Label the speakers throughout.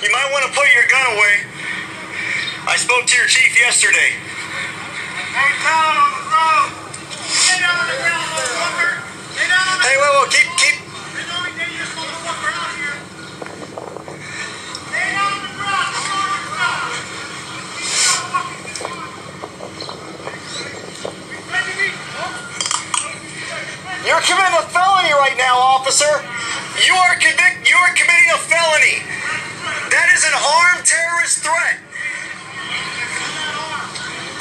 Speaker 1: You might want to put your gun away. I spoke to your chief yesterday.
Speaker 2: Hey, down on the road. Get down on the ground, motherfucker. Get down on the
Speaker 1: Hey, whoa, keep.
Speaker 2: There's only dangerous motherfucker out here. Stay down on the ground. Come on the ground.
Speaker 1: You're committing a felony right now, officer. You are committing a felony. That is an armed terrorist threat.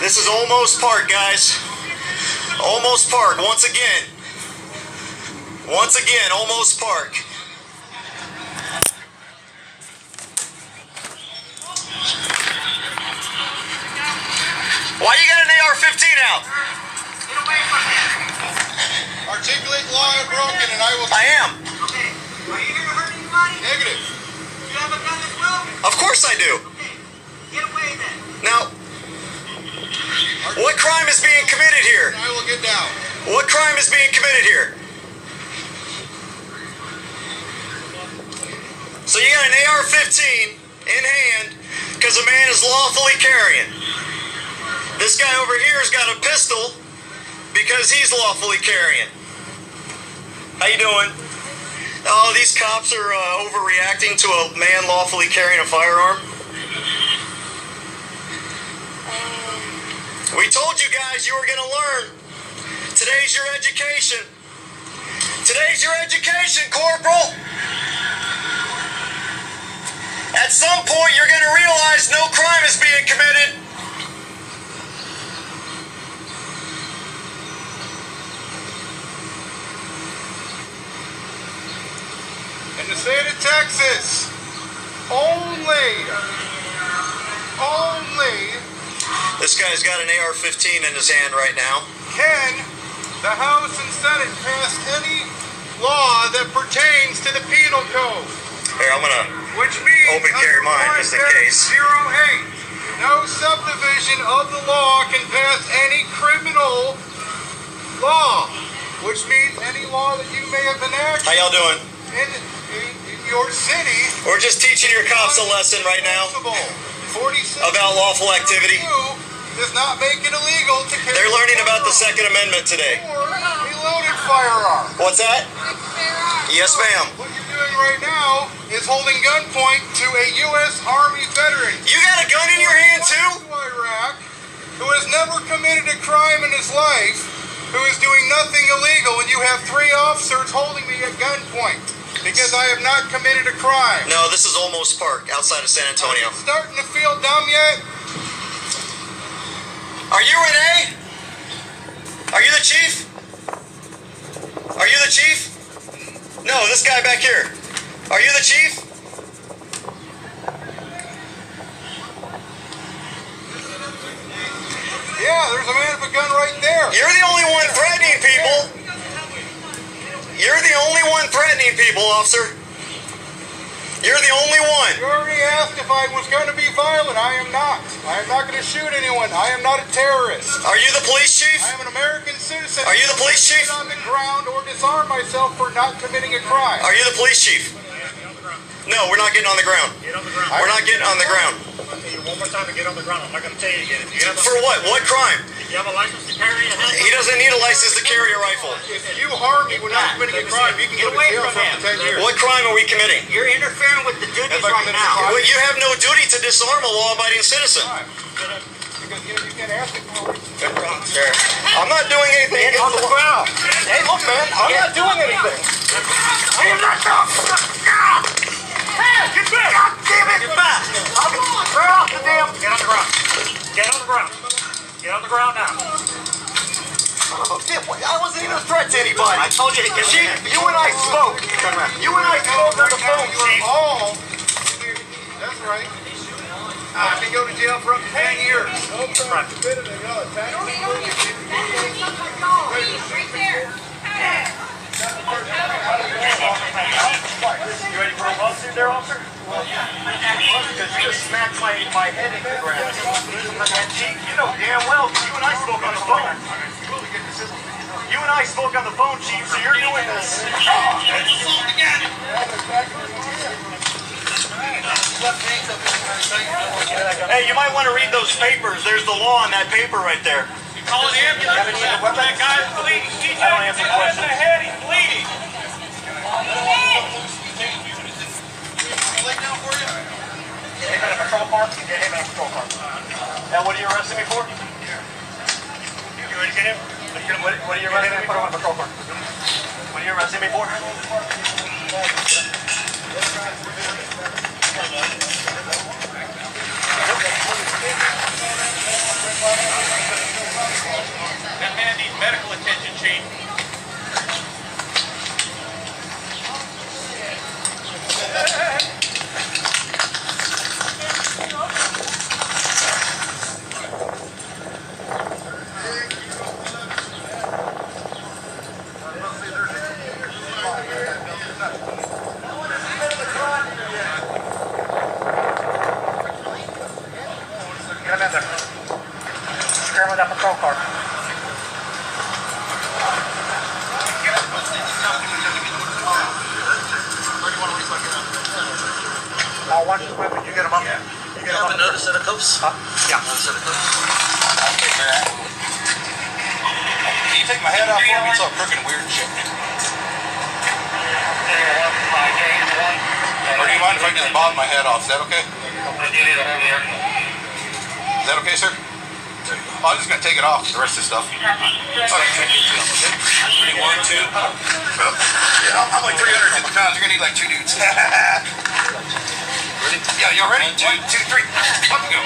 Speaker 1: This is Olmos Park, guys. Olmos Park, once again. Once again, Olmos Park. Why you got an AR-15 out?
Speaker 2: Get away from him.
Speaker 3: Articulate law and broken, and I will.
Speaker 1: I am.
Speaker 2: Okay. Are you here to hurt anybody?
Speaker 3: Negative.
Speaker 2: You have a gun as well?
Speaker 1: Of course I do.
Speaker 2: Okay. Get away then.
Speaker 1: Now, what crime is being committed here?
Speaker 3: I will get down.
Speaker 1: What crime is being committed here? So you got an AR-15 in hand because a man is lawfully carrying. This guy over here has got a pistol because he's lawfully carrying. How you doing? Oh, these cops are overreacting to a man lawfully carrying a firearm. We told you guys you were going to learn. Today's your education. Today's your education, Corporal. At some point, you're going to realize no crime is being committed.
Speaker 3: In the state of Texas, only.
Speaker 1: This guy's got an AR-15 in his hand right now.
Speaker 3: Can the House and Senate pass any law that pertains to the penal code?
Speaker 1: Here, I'm going to
Speaker 3: Which means
Speaker 1: open carry mine just in case.
Speaker 3: 08, no subdivision of the law can pass any criminal law. Which means any law that you may have enacted
Speaker 1: How y'all doing?
Speaker 3: in your city.
Speaker 1: We're just teaching your cops a lesson right now
Speaker 3: 46
Speaker 1: about lawful activity.
Speaker 3: does not make it illegal to carry.
Speaker 1: They're learning about the Second Amendment today.
Speaker 3: Or a loaded firearm.
Speaker 1: What's that? Yes, ma'am.
Speaker 3: What you're doing right now is holding gunpoint to a U.S. Army veteran.
Speaker 1: You got a gun in your hand too?
Speaker 3: To Iraq, who has never committed a crime in his life, who is doing nothing illegal, and you have 3 officers holding me at gunpoint because I have not committed a crime.
Speaker 1: No, this is Olmos Park outside of San Antonio.
Speaker 3: Starting to feel dumb yet?
Speaker 1: Are you Renee? Are you the chief? Are you the chief? No, this guy back here. Are you the chief?
Speaker 3: Yeah, there's a man with a gun right there.
Speaker 1: You're the only one threatening people. You're the only one threatening people, officer. You're the only one.
Speaker 3: You already asked if I was going to be violent. I am not. I am not going to shoot anyone. I am not a terrorist.
Speaker 1: Are you the police chief?
Speaker 3: I am an American citizen.
Speaker 1: Are you the police chief?
Speaker 3: On the ground or disarm myself for not committing a crime.
Speaker 1: Are you the police chief? No, we're not getting on the ground.
Speaker 2: Get on the ground.
Speaker 1: We're not getting on the ground.
Speaker 2: I'll tell you one more time to get on the ground. I'm not going to tell you again. If you have
Speaker 1: For what? What crime?
Speaker 2: If you have a license to carry a handgun.
Speaker 1: He doesn't need a license to carry a rifle.
Speaker 3: If you harm me without committing a crime, you can
Speaker 2: Get
Speaker 3: go to
Speaker 2: away
Speaker 3: jail
Speaker 2: from
Speaker 3: for
Speaker 2: him.
Speaker 3: up to 10 years.
Speaker 1: What crime are we committing?
Speaker 2: You're interfering with the duties
Speaker 3: Have I
Speaker 2: right
Speaker 3: committed a
Speaker 2: now.
Speaker 3: crime?
Speaker 1: Well, you have no duty to disarm a law-abiding citizen.
Speaker 3: Because you can't ask me for it.
Speaker 1: I'm not doing anything.
Speaker 2: Get on the ground.
Speaker 1: Hey, look, man, I'm not doing anything.
Speaker 2: I am not the... Hey, get back! God damn it! Get back! Right off the damn... Get on the ground. Get on the ground. Get on the ground now.
Speaker 1: I wasn't even a threat to anybody.
Speaker 2: I told you to get
Speaker 1: Chief, you and I spoke. You and I spoke on the phone.
Speaker 3: We're all... That's right. I can go to jail for up to 10 years.
Speaker 2: Right there. You ready for a lawsuit there, officer? Well, yeah. Because you just smacked my head in the ground. And Chief, you know damn well, you and I spoke on the phone. You and I spoke on the phone, Chief, so you're doing this. Hey, you might want to read those papers. There's the law on that paper right there.
Speaker 4: You call the ambulance? That guy's bleeding. TJ,
Speaker 2: I don't answer questions.
Speaker 4: in the head. He's bleeding.
Speaker 2: Get him in a patrol car. Get him in a patrol car. Now, what are you arresting me for? You ready to get him? What are you arresting me for? Put him in a patrol car. What are you arresting me for?
Speaker 4: That man needs medical attention, Chief.
Speaker 2: Get him in there. Secure him with that patrol car. I'll watch the weapon. You get him up. You get him up.
Speaker 5: Another set of cuffs?
Speaker 2: Huh? Yeah.
Speaker 5: Another set of cuffs.
Speaker 3: Can you take my head off for me? It's all crooked and weird and shit. Or do you mind if I just bob my head off? Is that okay? Is that okay, sir? Oh, I'm just going to take it off, the rest of the stuff. Okay.
Speaker 5: Ready, 1, 2.
Speaker 3: Yeah, I'm like 350 pounds. You're going to need like 2 dudes.
Speaker 5: Ready?
Speaker 3: Yeah, y'all ready? 1, 2, 3. Up we go.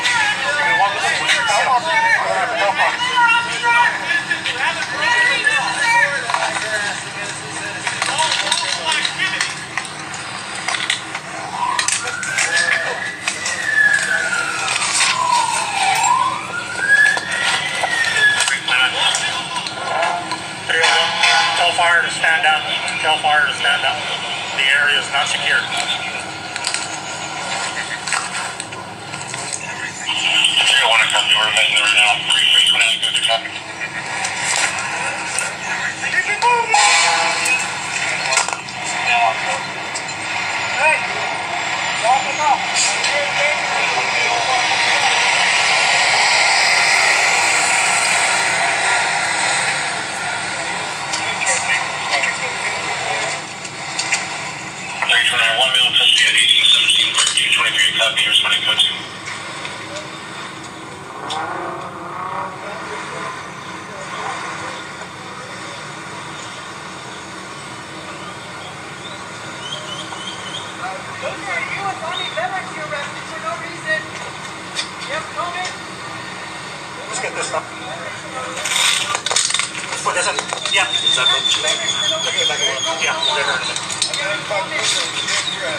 Speaker 2: Tell fire to stand down. Tell fire to stand down. The area is not secure. Let's get this stuff. Put this in. Yeah.
Speaker 5: Is that the
Speaker 2: Yeah.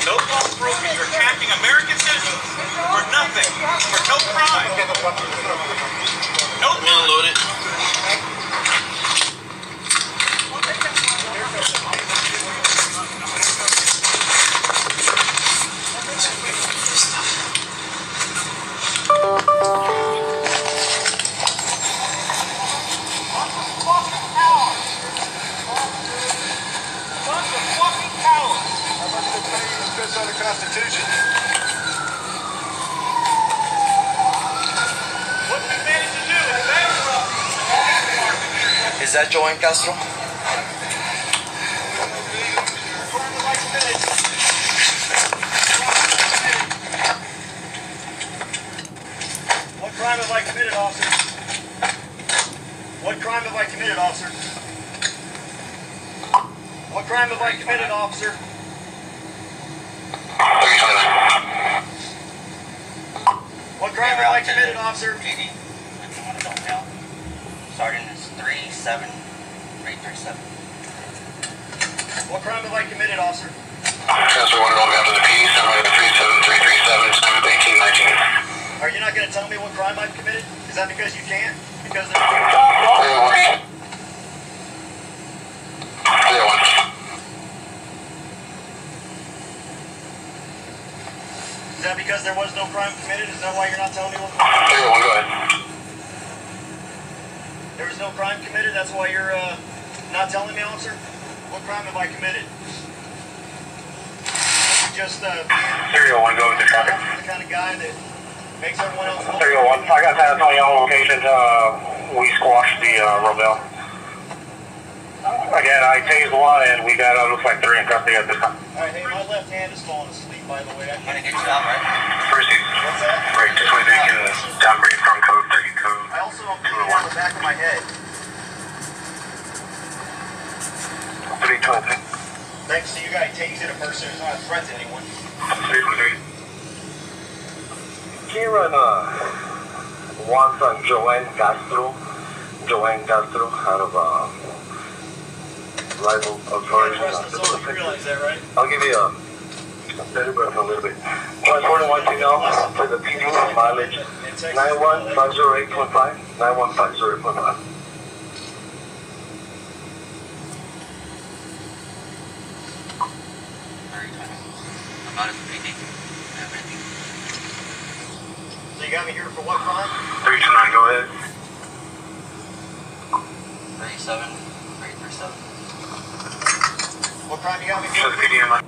Speaker 4: No laws broken. You're attacking American citizens for nothing, for no crime. No crime.
Speaker 5: Unload it.
Speaker 3: Constitution.
Speaker 4: What we managed to do is better.
Speaker 5: Is that Joanne Castro?
Speaker 2: What crime have I committed, officer? What crime have I committed, officer? What crime have I committed, officer? What crime have I committed, officer?
Speaker 6: PD. If you want to don't help. Sergeant is 37337.
Speaker 2: What crime have I committed, officer?
Speaker 7: Transfer 1 over to the P, 77337, time of 1819.
Speaker 2: Are you not going to tell me what crime I've committed? Is that because you can't? Because there's...
Speaker 7: Clear 1. Clear 1.
Speaker 2: Is that because there was no crime committed? Is that why you're not telling me what...
Speaker 7: Clear 1, go ahead.
Speaker 2: There was no crime committed? That's why you're not telling me, officer? What crime have I committed? just
Speaker 7: Serial 1, go with the traffic.
Speaker 2: the kind of guy that makes everyone else look.
Speaker 7: Serial 1, I got San Antonio location. We squashed the Robel. Again, I tased one and we got, looks like 3 in custody at this time.
Speaker 2: Alright, hey, my left hand is falling asleep, by the way. I
Speaker 6: Trying to
Speaker 2: can't.
Speaker 6: get you out, right?
Speaker 7: Proceed.
Speaker 2: What's that?
Speaker 7: Right, just wait they can downgrade from code 3 code.
Speaker 2: I also am bleeding on the back of my head.
Speaker 7: 320.
Speaker 2: Thanks to you guys tasing a person who's not a threat to anyone.
Speaker 7: 323.
Speaker 5: Can you run one from Joanne Castro out of rival authority.
Speaker 2: Realize that, right?
Speaker 5: I'll give you a better breath a little bit. 141 now for the PD mileage 91508.5. 91508.5.
Speaker 6: I'm not at the PD. I have anything.
Speaker 2: So you got me here for what crime?
Speaker 7: 329, go ahead.
Speaker 6: 37, 337.
Speaker 2: What crime you got me
Speaker 7: Show
Speaker 2: here
Speaker 7: the
Speaker 2: for?
Speaker 7: PD in my...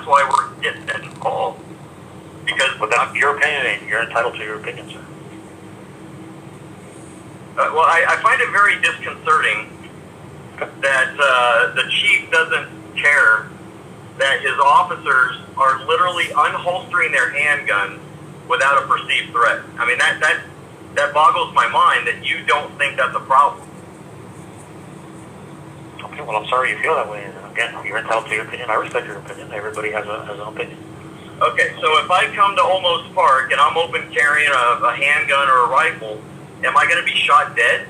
Speaker 2: why we're getting involved. Because
Speaker 8: But that's your opinion, and you're entitled to your opinion, sir.
Speaker 2: well, I find it very disconcerting that the chief doesn't care that his officers are literally unholstering their handguns without a perceived threat. I mean, that boggles my mind that you don't think that's a problem.
Speaker 8: Okay, well, I'm sorry you feel that way. And again, you're entitled to your opinion. I respect your opinion. Everybody has an opinion.
Speaker 2: Okay, so if I come to Olmos Park and I'm open carrying a handgun or a rifle, am I going to be shot dead?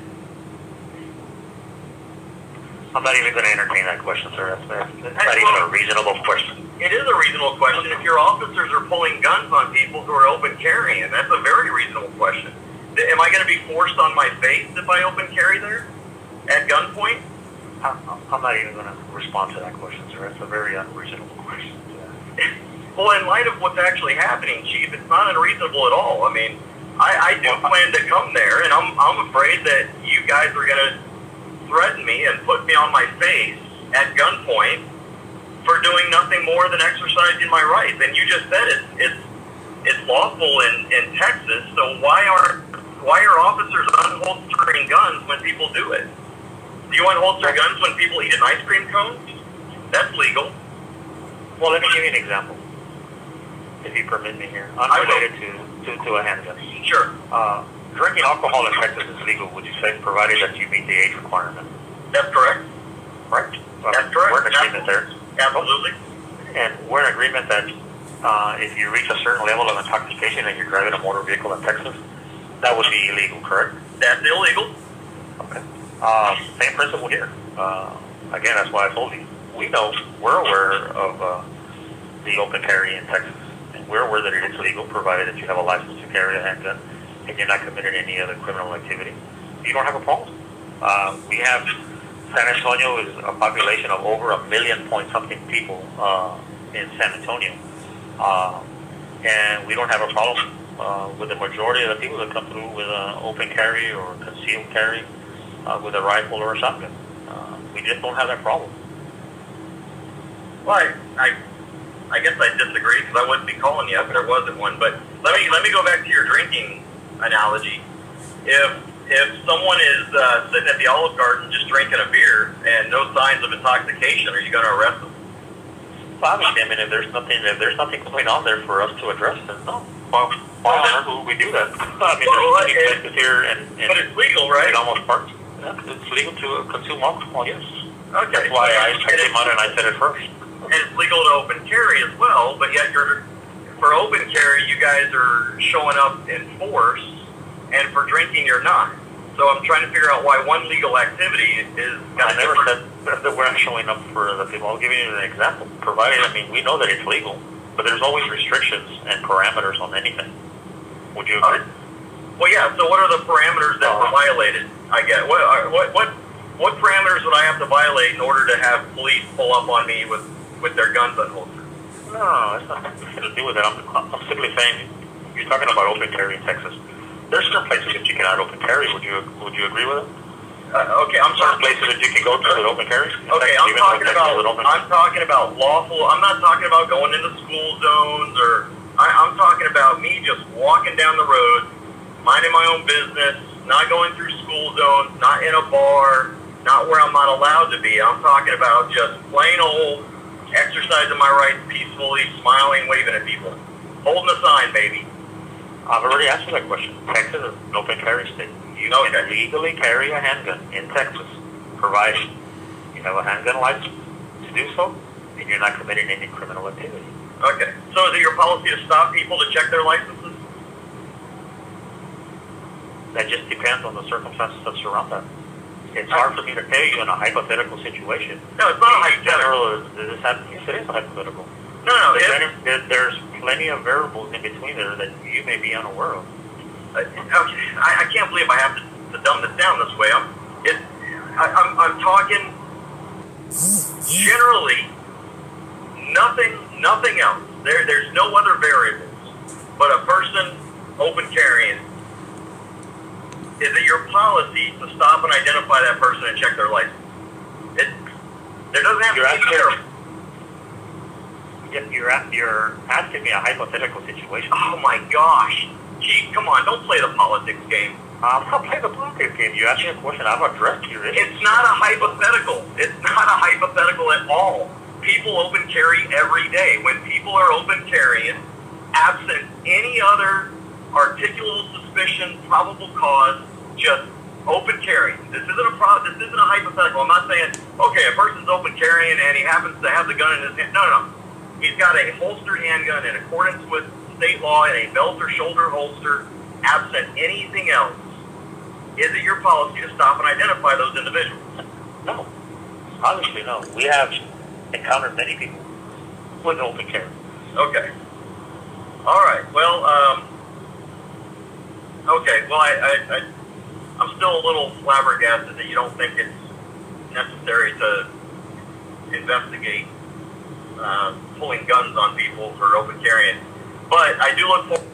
Speaker 8: I'm not even going to entertain that question, sir. That's not even a reasonable question.
Speaker 2: It is a reasonable question. If your officers are pulling guns on people who are open carrying, that's a very reasonable question. Am I going to be forced on my face if I open carry there at gunpoint?
Speaker 8: I'm not even going to respond to that question, sir. That's a very unreasonable question.
Speaker 2: Well, in light of what's actually happening, Chief, it's not unreasonable at all. I mean, I do plan to come there, and I'm afraid that you guys are going to threaten me and put me on my face at gunpoint for doing nothing more than exercising my rights. And you just said it's lawful in Texas. So why are officers unholstering guns when people do it? Do you unholster guns when people eat an ice cream cone? That's legal.
Speaker 8: Well, let me give you an example, if you permit me here, unrelated to a handgun.
Speaker 2: Sure.
Speaker 8: Drinking alcohol in Texas is legal, would you say, provided that you meet the age requirement?
Speaker 2: That's correct.
Speaker 8: Right?
Speaker 2: That's correct.
Speaker 8: We're in agreement there.
Speaker 2: Absolutely.
Speaker 8: And we're in agreement that if you reach a certain level of intoxication and you're driving a motor vehicle in Texas, that would be illegal, correct?
Speaker 2: That's illegal.
Speaker 8: Okay. Same principle here. Again, that's why I told you. We're aware of the open carry in Texas. And we're aware that it is legal, provided that you have a license to carry a handgun and you're not committing any other criminal activity. You don't have a problem. We have San Antonio is a population of over 1 million point something people in San Antonio. And we don't have a problem with the majority of the people that come through with an open carry or concealed carry with a rifle or a shotgun. We just don't have that problem.
Speaker 2: Well, I guess I disagree because I wouldn't be calling you if there wasn't one. But let me go back to your drinking analogy. If someone is sitting at the Olive Garden just drinking a beer and no signs of intoxication, are you going to arrest them?
Speaker 8: Well, obviously, I mean, if there's nothing going on there for us to address, then no. Why on earth would we do that? I mean, there's many places here,
Speaker 2: but it's legal, right?
Speaker 8: In Olmos Park. Yeah, it's legal to consume alcohol, yes.
Speaker 2: Okay.
Speaker 8: That's why I came out and I said it first.
Speaker 2: And it's legal to open carry as well, but yet for open carry, you guys are showing up in force, and for drinking, you're not. So I'm trying to figure out why one legal activity is
Speaker 8: I never said that we're not showing up for the people. I'll give you an example. Provided, I mean, we know that it's legal, but there's always restrictions and parameters on anything. Would you agree?
Speaker 2: Well, yeah. So what are the parameters that were violated? I get what parameters would I have to violate in order to have police pull up on me with their guns unholstered?
Speaker 8: No, it's not nothing to do with that. I'm simply saying you're talking about open carry in Texas. There's certain places that you cannot open carry. Would you agree with it?
Speaker 2: Okay, I'm sorry.
Speaker 8: Certain places that you can go to with open carry.
Speaker 2: Okay, I'm talking about lawful. I'm not talking about going into school zones or. I'm talking about me just walking down the road, minding my own business, not going through school zones, not in a bar, not where I'm not allowed to be. I'm talking about just plain old exercising my rights peacefully, smiling, waving at people, holding a sign, baby.
Speaker 8: I've already answered that question. Texas is an open carry state. You can legally carry a handgun in Texas, provided you have a handgun license to do so, and you're not committing any criminal activity.
Speaker 2: Okay. So is it your policy to stop people to check their licenses?
Speaker 8: That just depends on the circumstances that surround that. It's hard for me to tell you in a hypothetical situation.
Speaker 2: No, it's not a hypothetical.
Speaker 8: Yes, it is a hypothetical.
Speaker 2: No.
Speaker 8: There's plenty of variables in between there that you may be unaware of.
Speaker 2: I can't believe I have to dumb this down this way. I'm talking generally nothing else. There's no other variables but a person open carrying. Is it your policy to stop and identify that person and check their license? There doesn't have to be a variable.
Speaker 8: You're asking me a hypothetical situation.
Speaker 2: Oh my gosh. Chief, come on, don't play the politics game.
Speaker 8: I'm not playing the politics game. You asked me a question. I've addressed your issue.
Speaker 2: It's not a hypothetical. It's not a hypothetical at all. People open carry every day. When people are open carrying, absent any other articulable suspicion, probable cause, just open carry. This isn't a hypothetical. I'm not saying, okay, a person's open carrying and he happens to have the gun in his hand. No. He's got a holstered handgun in accordance with state law in a belt or shoulder holster, absent anything else. Is it your policy to stop and identify those individuals?
Speaker 8: No. Obviously, no. We have encountered many people with open carry.
Speaker 2: Okay. All right. Well, okay. Well, I'm still a little flabbergasted that you don't think it's necessary to investigate pulling guns on people for open carrying. But I do look forward